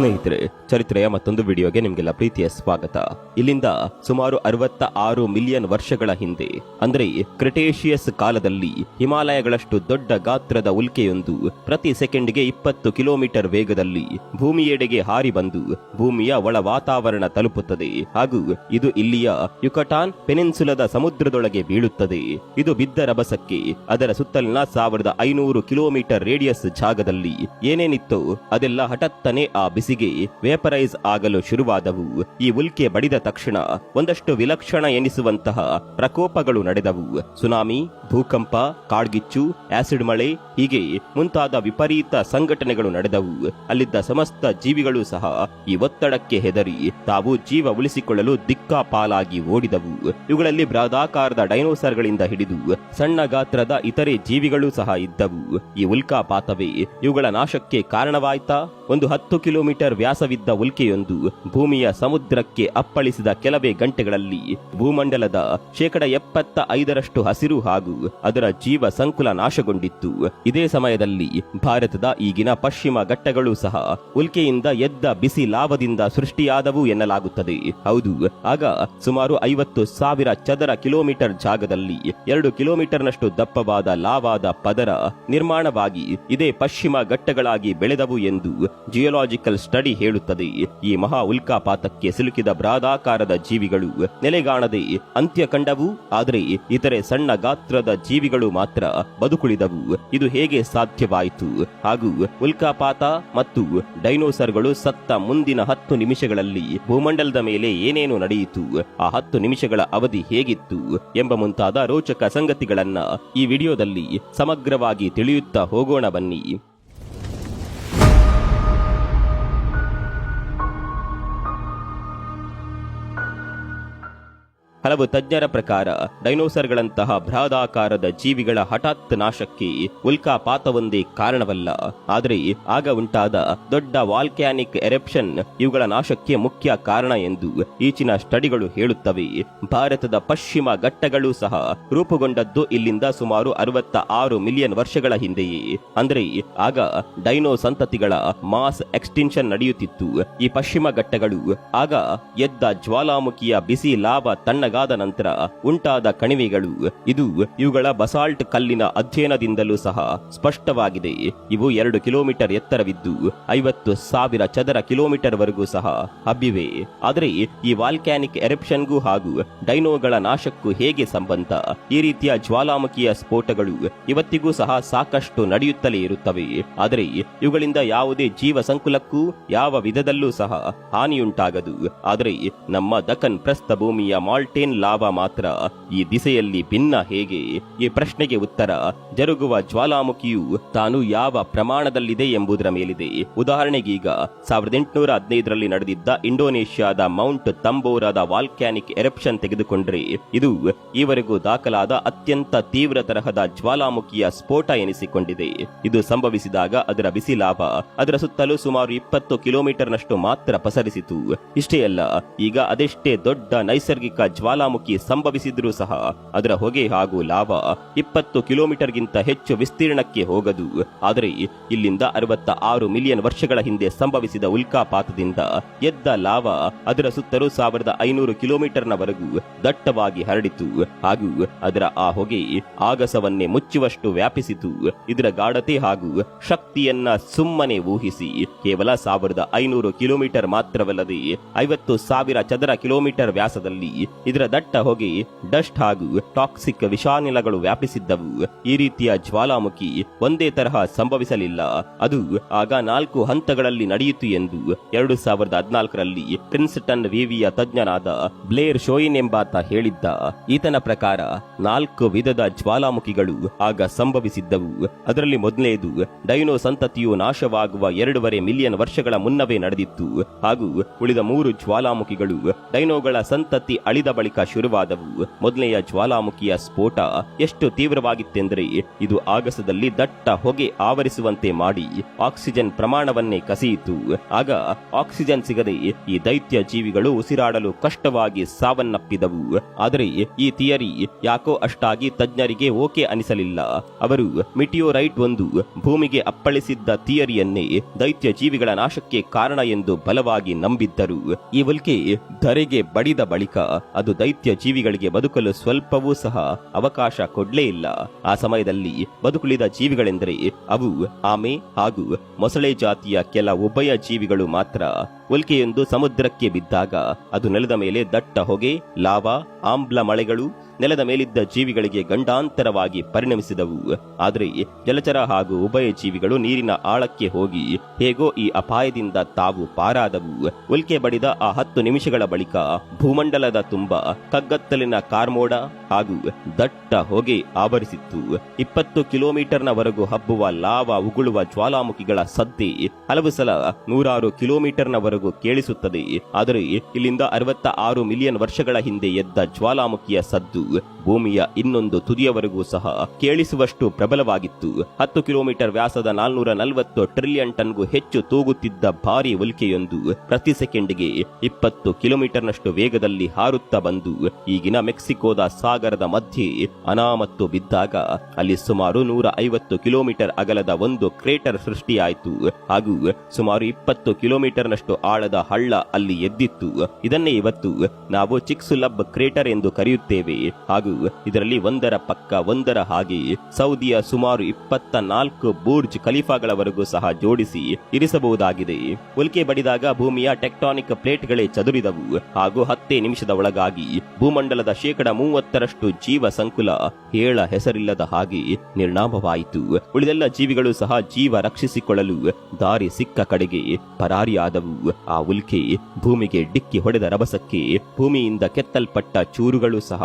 ಸ್ನೇಹಿತರೆ, ಚರಿತ್ರೆಯ ಮತ್ತೊಂದು ವಿಡಿಯೋಗೆ ನಿಮಗೆಲ್ಲ ಪ್ರೀತಿಯ ಸ್ವಾಗತ. ಇಲ್ಲಿಂದ ಸುಮಾರು 66 ಮಿಲಿಯನ್ ವರ್ಷಗಳ ಹಿಂದೆ, ಅಂದ್ರೆ ಕ್ರಿಟೇಷಿಯಸ್ ಕಾಲದಲ್ಲಿ, ಹಿಮಾಲಯಗಳಷ್ಟು ದೊಡ್ಡ ಗಾತ್ರದ ಉಲ್ಕೆಯೊಂದು ಪ್ರತಿ ಸೆಕೆಂಡ್ಗೆ 20 ಕಿಲೋಮೀಟರ್ ವೇಗದಲ್ಲಿ ಭೂಮಿಯೆಡೆಗೆ ಹಾರಿ ಬಂದು ಭೂಮಿಯ ಒಳ ವಾತಾವರಣ ತಲುಪುತ್ತದೆ. ಹಾಗೂ ಇದು ಇಲ್ಲಿಯ ಯುಕಟಾನ್ ಪೆನಿನ್ಸುಲದ ಸಮುದ್ರದೊಳಗೆ ಬೀಳುತ್ತದೆ. ಇದು ಬಿದ್ದ ರಭಸಕ್ಕೆ ಅದರ ಸುತ್ತಲಿನ 1500 ಕಿಲೋಮೀಟರ್ ರೇಡಿಯಸ್ ಜಾಗದಲ್ಲಿ ಏನೇನಿತ್ತೋ ಅದೆಲ್ಲ ಹಠತ್ತನೆ ಆ ಬಿಸಿಗೆ ವೇಪರೈಸ್ ಆಗಲು ಶುರುವಾದವು. ಈ ಉಲ್ಕೆ ಬಡಿದ ತಕ್ಷಣ ಒಂದಷ್ಟು ವಿಲಕ್ಷಣ ಎನಿಸುವಂತಹ ಪ್ರಕೋಪಗಳು ನಡೆದವು. ಸುನಾಮಿ, ಭೂಕಂಪ, ಕಾಡ್ಗಿಚ್ಚು, ಆಸಿಡ್ ಮಳೆ, ಹೀಗೆ ಮುಂತಾದ ವಿಪರೀತ ಸಂಘಟನೆಗಳು ನಡೆದವು. ಅಲ್ಲಿದ್ದ ಸಮಸ್ತ ಜೀವಿಗಳು ಸಹ ಈ ಒತ್ತಡಕ್ಕೆ ಹೆದರಿ ತಾವು ಜೀವ ಉಳಿಸಿಕೊಳ್ಳಲು ದಿಕ್ಕಾಪಾಲಾಗಿ ಓಡಿದವು. ಇವುಗಳಲ್ಲಿ ಬೃಹದಾಕಾರದ ಡೈನೋಸಾರ್ಗಳಿಂದ ಹಿಡಿದು ಸಣ್ಣ ಗಾತ್ರದ ಇತರೆ ಜೀವಿಗಳು ಸಹ ಇದ್ದವು. ಈ ಉಲ್ಕಾಪಾತವೇ ಇವುಗಳ ನಾಶಕ್ಕೆ ಕಾರಣವಾಯ್ತಾ? ಒಂದು 10 ಕಿಲೋಮೀಟರ್ ವ್ಯಾಸವಿದ್ದ ಉಲ್ಕೆಯೊಂದು ಭೂಮಿಯ ಸಮುದ್ರಕ್ಕೆ ಅಪ್ಪಳಿಸಿದ ಕೆಲವೇ ಗಂಟೆಗಳಲ್ಲಿ ಭೂಮಂಡಲದ 75% ಹಸಿರು ಹಾಗೂ ಅದರ ಜೀವ ಸಂಕುಲ ನಾಶಗೊಂಡಿತ್ತು. ಇದೇ ಸಮಯದಲ್ಲಿ ಭಾರತದ ಈಗಿನ ಪಶ್ಚಿಮ ಘಟ್ಟಗಳು ಸಹ ಉಲ್ಕೆಯಿಂದ ಎದ್ದ ಬಿಸಿ ಲಾವದಿಂದ ಸೃಷ್ಟಿಯಾದವು ಎನ್ನಲಾಗುತ್ತದೆ. ಹೌದು, ಆಗ ಸುಮಾರು 50,000 ಚದರ ಕಿಲೋಮೀಟರ್ ಜಾಗದಲ್ಲಿ 2 ಕಿಲೋಮೀಟರ್ನಷ್ಟು ದಪ್ಪವಾದ ಲಾವಾದ ಪದರ ನಿರ್ಮಾಣವಾಗಿ ಇದೇ ಪಶ್ಚಿಮ ಘಟ್ಟಗಳಾಗಿ ಬೆಳೆದವು ಎಂದು ಜಿಯೋಲಾಜಿಕಲ್ ಸ್ಟಡಿ ಹೇಳುತ್ತದೆ. ಈ ಮಹಾ ಉಲ್ಕಾಪಾತಕ್ಕೆ ಸಿಲುಕಿದ ಬೃಹದಾಕಾರದ ಜೀವಿಗಳು ನೆಲೆಗಾಣದೆ ಅಂತ್ಯ ಕಂಡವು. ಆದರೆ ಇತರೆ ಸಣ್ಣ ಗಾತ್ರದ ಜೀವಿಗಳು ಮಾತ್ರ ಬದುಕುಳಿದವು. ಇದು ಹೇಗೆ ಸಾಧ್ಯವಾಯಿತು? ಹಾಗೂ ಉಲ್ಕಾಪಾತ ಮತ್ತು ಡೈನೋಸರ್ಗಳು ಸತ್ತ ಮುಂದಿನ 10 ನಿಮಿಷಗಳಲ್ಲಿ ಭೂಮಂಡಲದ ಮೇಲೆ ಏನೇನು ನಡೆಯಿತು, ಆ 10 ನಿಮಿಷಗಳ ಅವಧಿ ಹೇಗಿತ್ತು ಎಂಬ ಮುಂತಾದ ರೋಚಕ ಸಂಗತಿಗಳನ್ನ ಈ ವಿಡಿಯೋದಲ್ಲಿ ಸಮಗ್ರವಾಗಿ ತಿಳಿಯುತ್ತಾ ಹೋಗೋಣ ಬನ್ನಿ. ಹಲವು ತಜ್ಞರ ಪ್ರಕಾರ ಡೈನೋಸರ್ಗಳಂತಹ ಬೃಹದಾಕಾರದ ಜೀವಿಗಳ ಹಠಾತ್ ನಾಶಕ್ಕೆ ಉಲ್ಕಾಪಾತವೊಂದೇ ಕಾರಣವಲ್ಲ, ಆದರೆ ಆಗ ಉಂಟಾದ ದೊಡ್ಡ ವಾಲ್ಕ್ಯಾನಿಕ್ ಎರಪ್ಷನ್ ಇವುಗಳ ನಾಶಕ್ಕೆ ಮುಖ್ಯ ಕಾರಣ ಎಂದು ಈಚಿನ ಸ್ಟಡಿಗಳು ಹೇಳುತ್ತವೆ. ಭಾರತದ ಪಶ್ಚಿಮ ಘಟ್ಟಗಳು ಸಹ ರೂಪುಗೊಂಡದ್ದು ಇಲ್ಲಿಂದ ಸುಮಾರು 66 ಮಿಲಿಯನ್ ವರ್ಷಗಳ ಹಿಂದೆಯೇ. ಅಂದ್ರೆ ಆಗ ಡೈನೋ ಸಂತತಿಗಳ ಮಾಸ್ ಎಕ್ಸ್ಟಿನ್ಷನ್ ನಡೆಯುತ್ತಿತ್ತು. ಈ ಪಶ್ಚಿಮ ಘಟ್ಟಗಳು ಆಗ ಎದ್ದ ಜ್ವಾಲಾಮುಖಿಯ ಬಿಸಿ ಲಾವ ತಣ್ಣಗಾದ ನಂತರ ಉಂಟಾದ ಕಣಿವೆಗಳು. ಇದು ಇವುಗಳ ಬಸಾಲ್ಟ್ ಕಲ್ಲಿನ ಅಧ್ಯಯನದಿಂದಲೂ ಸಹ ಸ್ಪಷ್ಟವಾಗಿದೆ. ಇವು 2 ಕಿಲೋಮೀಟರ್ ಎತ್ತರವಿದ್ದು 50,000 ಚದರ ಕಿಲೋಮೀಟರ್ ವರೆಗೂ ಸಹ ಹಬ್ಬಿವೆ. ಆದರೆ ಈ ವಾಲ್ಕ್ಯಾನಿಕ್ ಎರಪ್ಷನ್ಗೂ ಹಾಗೂ ಡೈನೋಗಳ ನಾಶಕ್ಕೂ ಹೇಗೆ ಸಂಬಂಧ? ಈ ರೀತಿಯ ಜ್ವಾಲಾಮುಖಿಯ ಸ್ಫೋಟಗಳು ಇವತ್ತಿಗೂ ಸಹ ಸಾಕಷ್ಟು ನಡೆಯುತ್ತಲೇ ಇರುತ್ತವೆ. ಆದರೆ ಇವುಗಳಿಂದ ಯಾವುದೇ ಜೀವ ಸಂಕುಲಕ್ಕೂ ಯಾವ ವಿಧದಲ್ಲೂ ಸಹ ಹಾನಿಯುಂಟಾಗದು. ಆದರೆ ನಮ್ಮ ದಖನ್ ಪ್ರಸ್ಥಭೂಮಿಯ ಮಾಲ್ಟೇನ್ ಲಾವಾ ಮಾತ್ರ ಈ ದಿಸೆಯಲ್ಲಿ ಭಿನ್ನ ಹೇಗೆ? ಈ ಪ್ರಶ್ನೆಗೆ ಉತ್ತರ ಜರುಗುವ ಜ್ವಾಲಾಮುಖಿಯು ತಾನು ಯಾವ ಪ್ರಮಾಣದಲ್ಲಿದೆ ಎಂಬುದರ ಮೇಲಿದೆ. ಉದಾಹರಣೆಗೀಗ 1815ರಲ್ಲಿ ನಡೆದಿದ್ದ ಇಂಡೋನೇಷ್ಯಾದ ಮೌಂಟ್ ತಂಬೋರಾದ ವಾಲ್ಕ್ಯಾನಿಕ್ ಎರಪ್ಷನ್ ತೆಗೆದುಕೊಂಡ್ರೆ ಇದು ಈವರೆಗೂ ದಾಖಲಾದ ಅತ್ಯಂತ ತೀವ್ರ ತರಹದ ಜ್ವಾಲಾಮುಖಿಯ ಸ್ಫೋಟ ಎನಿಸಿಕೊಂಡಿದೆ. ಇದು ಸಂಭವಿಸಿದಾಗ ಅದರ ಬಿಸಿ ಲಾವ ಅದರ ಸುತ್ತಲೂ ಸುಮಾರು 20 ಕಿಲೋಮೀಟರ್ನಷ್ಟು ಮಾತ್ರ ಪಸರಿಸಿತು. ಇಷ್ಟೇ ಅಲ್ಲ, ಈಗ ಅದೆಷ್ಟೇ ದೊಡ್ಡ ನೈಸರ್ಗಿಕ ಜ್ವಾಲಾಮುಖಿ ಸಂಭವಿಸಿದ್ರೂ ಸಹ ಅದರ ಹೊಗೆ ಹಾಗೂ ಲಾವ 20 ಕಿಲೋಮೀಟರ್ಗಿಂತ ಹೆಚ್ಚು ವಿಸ್ತೀರ್ಣಕ್ಕೆ ಹೋಗದು. ಆದರೆ ಇಲ್ಲಿಂದ 66 ಮಿಲಿಯನ್ ವರ್ಷಗಳ ಹಿಂದೆ ಸಂಭವಿಸಿದ ಉಲ್ಕಾಪಾತದಿಂದ ಎದ್ದ ಲಾವ ಅದರ ಸುತ್ತಲೂ 1500 ಕಿಲೋಮೀಟರ್ನವರೆಗೂ ದಟ್ಟವಾಗಿ ಹರಡಿತು. ಹಾಗೂ ಅದರ ಆ ಹೊಗೆ ಆಗಸವನ್ನೇ ಮುಚ್ಚುವಷ್ಟು ವ್ಯಾಪಿಸಿತು. ಇದರ ಗಾಢತೆ ಹಾಗೂ ಶಕ್ತಿಯನ್ನ ಸುಮ್ಮನೆ ಊಹಿಸಿ. ಕೇವಲ 1500 ಕಿಲೋಮೀಟರ್ ಮಾತ್ರವಲ್ಲದೆ 50,000 ಚದರ ಕಿಲೋಮೀಟರ್ ವ್ಯಾಸದಲ್ಲಿ ಇದರ ದಟ್ಟ ಹೊಗೆ, ಡಸ್ಟ್ ಹಾಗೂ ಟಾಕ್ಸಿಕ್ ವಿಷಾನಿಲಗಳು ವ್ಯಾಪಿಸಿದ್ದವು. ಈ ರೀತಿಯ ಜ್ವಾಲಾಮುಖಿ ಒಂದೇ ತರಹ ಸಂಭವಿಸಲಿಲ್ಲ. ಅದು ಆಗ 4 ಹಂತಗಳಲ್ಲಿ ನಡೆಯಿತು ಎಂದು 2014ರಲ್ಲಿ ಪ್ರಿನ್ಸ್ಟನ್ ವಿವಿಯ ತಜ್ಞನಾದ ಬ್ಲೇರ್ ಶೋಯಿನ್ ಎಂಬಾತ ಹೇಳಿದ್ದ. ಈತನ ಪ್ರಕಾರ 4 ವಿಧದ ಜ್ವಾಲಾಮುಖಿಗಳು ಆಗ ಸಂಭವಿಸಿದ್ದವು. ಅದರಲ್ಲಿ ಮೊದಲನೇದು ಡೈನೋ ಸಂತತಿಯು ನಾಶವಾಗುವ 2.5 ಮಿಲಿಯನ್ ವರ್ಷಗಳ ಮುನ್ನವೇ ನಡೆದಿತ್ತು. ಹಾಗೂ ಉಳಿದ 3 ಜ್ವಾಲಾಮುಖಿಗಳು ಡೈನೋಗಳ ಸಂತತಿ ಅಳಿದ ಬಳಿಕ ಬಳಿಕ ಶುರುವಾದವು. ಮೊದಲನೆಯ ಜ್ವಾಲಾಮುಖಿಯ ಸ್ಫೋಟ ಎಷ್ಟು ತೀವ್ರವಾಗಿತ್ತೆಂದರೆ ಇದು ಆಗಸದಲ್ಲಿ ದಟ್ಟ ಹೊಗೆ ಆವರಿಸುವಂತೆ ಮಾಡಿ ಆಕ್ಸಿಜನ್ ಪ್ರಮಾಣವನ್ನೇ ಕಸಿಯಿತು. ಆಗ ಆಕ್ಸಿಜನ್ ಸಿಗದೆ ಈ ದೈತ್ಯ ಜೀವಿಗಳು ಉಸಿರಾಡಲು ಕಷ್ಟವಾಗಿ ಸಾವನ್ನಪ್ಪಿದವು. ಆದರೆ ಈ ಥಿಯರಿ ಯಾಕೋ ಅಷ್ಟಾಗಿ ತಜ್ಞರಿಗೆ ಓಕೆ ಅನಿಸಲಿಲ್ಲ. ಅವರು ಮಿಟಿಯೋರೈಟ್ ಒಂದು ಭೂಮಿಗೆ ಅಪ್ಪಳಿಸಿದ್ದ ಥಿಯರಿಯನ್ನೇ ದೈತ್ಯ ಜೀವಿಗಳ ನಾಶಕ್ಕೆ ಕಾರಣ ಎಂದು ಬಲವಾಗಿ ನಂಬಿದ್ದರು. ಈ ಉಲ್ಕೆ ಧರೆಗೆ ಬಡಿದ ಬಳಿಕ ಅದು ದೈತ್ಯ ಜೀವಿಗಳಿಗೆ ಬದುಕಲು ಸ್ವಲ್ಪವೂ ಸಹ ಅವಕಾಶ ಕೊಡ್ಲೇ ಇಲ್ಲ. ಆ ಸಮಯದಲ್ಲಿ ಬದುಕುಳಿದ ಜೀವಿಗಳೆಂದರೆ ಅವು ಆಮೆ ಹಾಗೂ ಮೊಸಳೆ ಜಾತಿಯ ಕೆಲ ಉಭಯ ಜೀವಿಗಳು ಮಾತ್ರ. ಉಲ್ಕೆಯೊಂದು ಸಮುದ್ರಕ್ಕೆ ಬಿದ್ದಾಗ ಅದು ನೆಲದ ಮೇಲೆ ದಟ್ಟ ಹೊಗೆ, ಲಾವಾ, ಆಮ್ಲ ಮಳೆಗಳು ನೆಲದ ಮೇಲಿದ್ದ ಜೀವಿಗಳಿಗೆ ಗಂಡಾಂತರವಾಗಿ ಪರಿಣಮಿಸಿದವು. ಆದರೆ ಜಲಚರ ಹಾಗೂ ಉಭಯ ಜೀವಿಗಳು ನೀರಿನ ಆಳಕ್ಕೆ ಹೋಗಿ ಹೇಗೋ ಈ ಅಪಾಯದಿಂದ ತಾವು ಪಾರಾದವು. ಉಲ್ಕೆ ಬಡಿದ ಆ 10 ನಿಮಿಷಗಳ ಬಳಿಕ ಭೂಮಂಡಲದ ತುಂಬ ಕಗ್ಗತ್ತಲಿನ ಕಾರ್ಮೋಡ ಹಾಗೂ ದಟ್ಟ ಹೊಗೆ ಆವರಿಸಿತ್ತು. 20 ಕಿಲೋಮೀಟರ್ನವರೆಗೂ ಹಬ್ಬುವ ಲಾವಾ ಉಗುಳುವ ಜ್ವಾಲಾಮುಖಿಗಳ ಸದ್ದೆ ಹಲವು ಸಲ 100 ಕಿಲೋಮೀಟರ್ನವರೆಗೂ ಕೇಳಿಸುತ್ತದೆ. ಆದರೆ ಇಲ್ಲಿಂದ 66 ಮಿಲಿಯನ್ ವರ್ಷಗಳ ಹಿಂದೆ ಎದ್ದ ಜ್ವಾಲಾಮುಖಿಯ ಸದ್ದು ಭೂಮಿಯ ಇನ್ನೊಂದು ತುದಿಯವರೆಗೂ ಸಹ ಕೇಳಿಸುವಷ್ಟು ಪ್ರಬಲವಾಗಿತ್ತು. 10 ಕಿಲೋಮೀಟರ್ ವ್ಯಾಸದ 440 ಟ್ರಿಲಿಯನ್ ಟನ್ಗೂ ಹೆಚ್ಚು ತೂಗುತ್ತಿದ್ದ ಭಾರಿ ಉಲ್ಕೆಯೊಂದು ಪ್ರತಿ ಸೆಕೆಂಡ್ಗೆ 20 ಕಿಲೋಮೀಟರ್ನಷ್ಟು ವೇಗದಲ್ಲಿ ಹಾರುತ್ತಾ ಬಂದು ಈಗಿನ ಮೆಕ್ಸಿಕೋದ ಸಾಗರದ ಮಧ್ಯೆ ಅನಾಮತ್ತು ಬಿದ್ದಾಗ ಅಲ್ಲಿ ಸುಮಾರು 150 ಕಿಲೋಮೀಟರ್ ಅಗಲದ ಒಂದು ಕ್ರೇಟರ್ ಸೃಷ್ಟಿಯಾಯಿತು ಹಾಗೂ ಸುಮಾರು 20 ಕಿಲೋಮೀಟರ್ನಷ್ಟು ಆಳದ ಹಳ್ಳ ಅಲ್ಲಿ ಎದ್ದಿತ್ತು. ಇದನ್ನೇ ಇವತ್ತು ನಾವು ಚಿಕ್ಸುಲಬ್ ಕ್ರೇಟರ್ ಎಂದು ಕರೆಯುತ್ತೇವೆ ಹಾಗೂ ಇದರಲ್ಲಿ ಒಂದರ ಪಕ್ಕ ಒಂದರ ಹಾಗೆ ಸೌದಿಯ ಸುಮಾರು 24 ಬುರ್ಜ್ ಖಲೀಫಾಗಳವರೆಗೂ ಸಹ ಜೋಡಿಸಿ ಇರಿಸಬಹುದಾಗಿದೆ. ಉಲ್ಕೆ ಬಡಿದಾಗ ಭೂಮಿಯ ಟೆಕ್ಟಾನಿಕ್ ಪ್ಲೇಟ್ಗಳೇ ಚದುರಿದವು ಹಾಗೂ 10 ನಿಮಿಷದ ಒಳಗಾಗಿ ಭೂಮಂಡಲದ 30% ಜೀವ ಸಂಕುಲ ಹೇಳ ಹೆಸರಿಲ್ಲದ ಹಾಗೆ ನಿರ್ನಾಮವಾಯಿತು. ಉಳಿದೆಲ್ಲ ಜೀವಿಗಳು ಸಹ ಜೀವ ರಕ್ಷಿಸಿಕೊಳ್ಳಲು ದಾರಿ ಸಿಕ್ಕ ಕಡೆಗೆ ಪರಾರಿಯಾದವು. ಆ ಉಲ್ಕೆ ಭೂಮಿಗೆ ಡಿಕ್ಕಿ ಹೊಡೆದ ರಭಸಕ್ಕೆ ಭೂಮಿಯಿಂದ ಕೆತ್ತಲ್ಪಟ್ಟ ಚೂರುಗಳು ಸಹ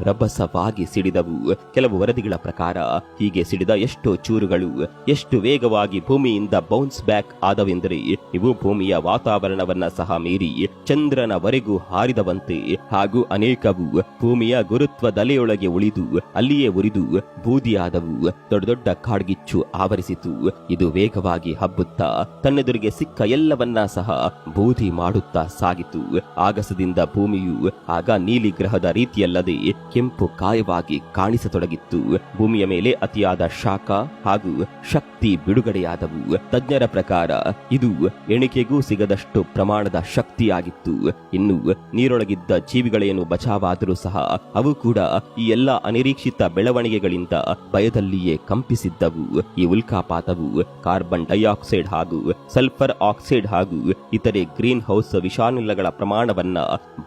ರಭಸವಾಗಿ ಸಿಡಿದವು. ಕೆಲವು ವರದಿಗಳ ಪ್ರಕಾರ ಹೀಗೆ ಸಿಡಿದ ಎಷ್ಟೋ ಚೂರುಗಳು ಎಷ್ಟು ವೇಗವಾಗಿ ಭೂಮಿಯಿಂದ ಬೌನ್ಸ್ ಬ್ಯಾಕ್ ಆದವೆಂದರೆ ಇವು ಭೂಮಿಯ ವಾತಾವರಣವನ್ನ ಸಹ ಮೀರಿ ಚಂದ್ರನವರೆಗೂ ಹಾರಿದವಂತೆ ಹಾಗೂ ಅನೇಕವು ಭೂಮಿಯ ಗುರುತ್ವದಲೆಯೊಳಗೆ ಉಳಿದು ಅಲ್ಲಿಯೇ ಉರಿದು ಬೂದಿಯಾದವು. ದೊಡ್ಡ ದೊಡ್ಡ ಕಾಡ್ಗಿಚ್ಚು ಆವರಿಸಿತು. ಇದು ವೇಗವಾಗಿ ಹಬ್ಬುತ್ತಾ ತನ್ನೆದುರಿಗೆ ಸಿಕ್ಕ ಎಲ್ಲವನ್ನ ಸಹ ಬೂದಿ ಮಾಡುತ್ತಾ ಸಾಗಿತು. ಆಗಸದಿಂದ ಭೂಮಿಯು ಆಗ ನೀಲಿ ಗ್ರಹದ ರೀತಿಯಲ್ಲದೆ ಕೆಂಪು ಕಾಯವಾಗಿ ಕಾಣಿಸತೊಡಗಿತ್ತು. ಭೂಮಿಯ ಮೇಲೆ ಅತಿಯಾದ ಶಾಖ ಹಾಗೂ ಶಕ್ತಿ ಬಿಡುಗಡೆಯಾದವು. ತಜ್ಞರ ಪ್ರಕಾರ ಇದು ಎಣಿಕೆಗೂ ಸಿಗದಷ್ಟು ಪ್ರಮಾಣದ ಶಕ್ತಿಯಾಗಿತ್ತು. ಇನ್ನು ನೀರೊಳಗಿದ್ದ ಜೀವಿಗಳೇನು ಬಚಾವಾದರೂ ಸಹ ಅವು ಕೂಡ ಈ ಎಲ್ಲ ಅನಿರೀಕ್ಷಿತ ಬೆಳವಣಿಗೆಗಳಿಂದ ಭಯದಲ್ಲಿಯೇ ಕಂಪಿಸಿದ್ದವು. ಈ ಉಲ್ಕಾಪಾತವು ಕಾರ್ಬನ್ ಡೈಆಕ್ಸೈಡ್ ಹಾಗೂ ಸಲ್ಫರ್ ಆಕ್ಸೈಡ್ ಹಾಗೂ ಇತರೆ ಗ್ರೀನ್ ಹೌಸ್ ವಿಷಾನಿಲಗಳ ಪ್ರಮಾಣವನ್ನ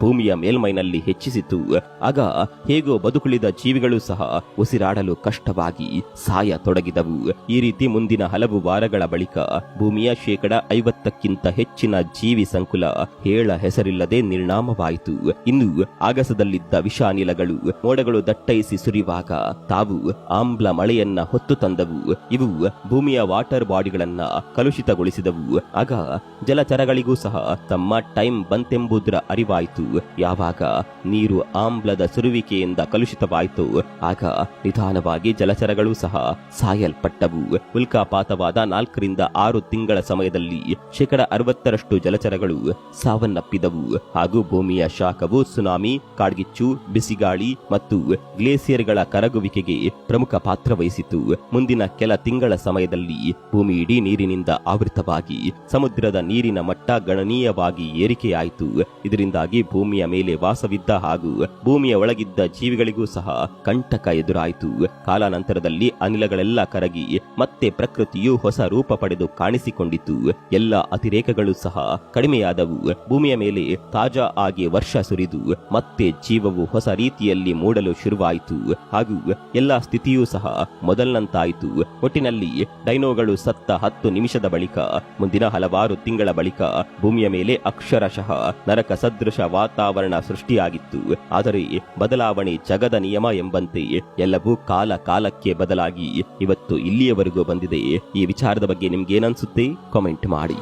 ಭೂಮಿಯ ಮೇಲ್ಮೈನಲ್ಲಿ ಹೆಚ್ಚಿಸಿತು. ಆಗ ಹೇಗೋ ಬದುಕುಳಿದ ಜೀವಿಗಳು ಸಹ ಉಸಿರಾಡಲು ಕಷ್ಟವಾಗಿ ಸಾಯತೊಡಗಿದವು. ಈ ರೀತಿ ಮುಂದಿನ ಹಲವು ವಾರಗಳ ಬಳಿಕ ಭೂಮಿಯ 50%ಕ್ಕಿಂತ ಹೆಚ್ಚಿನ ಜೀವಿ ಸಂಕುಲ ಹೇಳ ಹೆಸರಿಲ್ಲದೆ ನಿರ್ನಾಮವಾಯಿತು. ಇನ್ನು ಆಗಸದಲ್ಲಿದ್ದ ವಿಷಾನಿಲಗಳು ಮೋಡಗಳು ದಟ್ಟೈಸಿ ಸುರಿಯುವಾಗ ತಾವು ಆಮ್ಲ ಮಳೆಯನ್ನ ಹೊತ್ತು ತಂದವು. ಇವು ಭೂಮಿಯ ವಾಟರ್ ಬಾಡಿಗಳನ್ನ ಕಲುಷಿತಗೊಳಿಸಿದವು. ಆಗ ಜಲಚರಗಳಿಗೂ ಸಹ ತಮ್ಮ ಟೈಮ್ ಬಂತೆಂಬುದರ ಅರಿವಾಯಿತು. ಯಾವಾಗ ನೀರು ಆಮ್ಲದ ಸುರುವಿಕೆಯಿಂದ ಕಲುಷಿತವಾಯಿತು ಆಗ ನಿಧಾನವಾಗಿ ಜಲಚರಗಳು ಸಹ ಸಾಯಲ್ಪಟ್ಟವು. ಉಲ್ಕಾಪಾತವಾದ 4 ರಿಂದ 6 ತಿಂಗಳ ಸಮಯದಲ್ಲಿ 60% ಜಲಚರಗಳು ಸಾವನ್ನಪ್ಪಿದವು ಹಾಗೂ ಭೂಮಿಯ ಶಾಖವು ಸುನಾಮಿ, ಕಾಡ್ಗಿಚ್ಚು, ಬಿಸಿಗಾಳಿ ಮತ್ತು ಗ್ಲೇಸಿಯರ್ಗಳ ಕರಗುವಿಕೆಗೆ ಪ್ರಮುಖ ಪಾತ್ರ ವಹಿಸಿತು. ಮುಂದಿನ ಕೆಲ ತಿಂಗಳ ಸಮಯದಲ್ಲಿ ಭೂಮಿ ಇಡೀ ನೀರಿನಿಂದ ಆವೃತವಾಗಿ ಸಮುದ್ರದ ನೀರಿನ ಮಟ್ಟ ಗಣನೀಯವಾಗಿ ಏರಿಕೆಯಾಯಿತು. ಇದರಿಂದಾಗಿ ಭೂಮಿಯ ಮೇಲೆ ವಾಸವಿದ್ದ ಹಾಗೂ ಭೂಮಿಯ ಒಳಗಿದ್ದ ಜೀವಿಗಳಿಗೂ ಸಹ ಕಂಟಕ ಎದುರಾಯಿತು. ಕಾಲಾನಂತರದಲ್ಲಿ ಅನಿಲಗಳೆಲ್ಲ ಕರಗಿ ಮತ್ತೆ ಪ್ರಕೃತಿಯು ಹೊಸ ರೂಪ ಪಡೆದು ಕಾಣಿಸಿಕೊಂಡಿತು. ಎಲ್ಲ ಅತಿರೇಕಗಳು ಸಹ ಕಡಿಮೆಯಾದವು. ಭೂಮಿಯ ಮೇಲೆ ತಾಜಾ ಆಗಿ ವರ್ಷ ಸುರಿದು ಮತ್ತೆ ಜೀವವು ಹೊಸ ರೀತಿಯಲ್ಲಿ ಮೂಡಲು ಶುರುವಾಯಿತು ಹಾಗೂ ಎಲ್ಲ ಸ್ಥಿತಿಯೂ ಸಹ ಮೊದಲನಂತಾಯಿತು. ಒಟ್ಟಿನಲ್ಲಿ ಡೈನೋಗಳು ಸತ್ತ 10 ನಿಮಿಷದ ಬಳಿಕ ಮುಂದಿನ ಹಲವಾರು ತಿಂಗಳ ಬಳಿಕ ಭೂಮಿಯ ಮೇಲೆ ಅಕ್ಷರಶಃ ನರಕ ಸದೃಶ ವಾತಾವರಣ ಸೃಷ್ಟಿಯಾಗಿತ್ತು. ಆದರೆ ಬದಲಾವಣೆ ಜಗದ ನಿಯಮ ಎಂಬಂತೆ ಎಲ್ಲವೂ ಕಾಲ ಕಾಲಕ್ಕೆ ಬದಲಾಗಿ ಇವತ್ತು ಇಲ್ಲಿಯವರೆಗೂ ಬಂದಿದೆ. ಈ ವಿಚಾರದ ಬಗ್ಗೆ ನಿಮ್ಗೇನನ್ಸುತ್ತೆ? ಕಾಮೆಂಟ್ ಮಾಡಿ.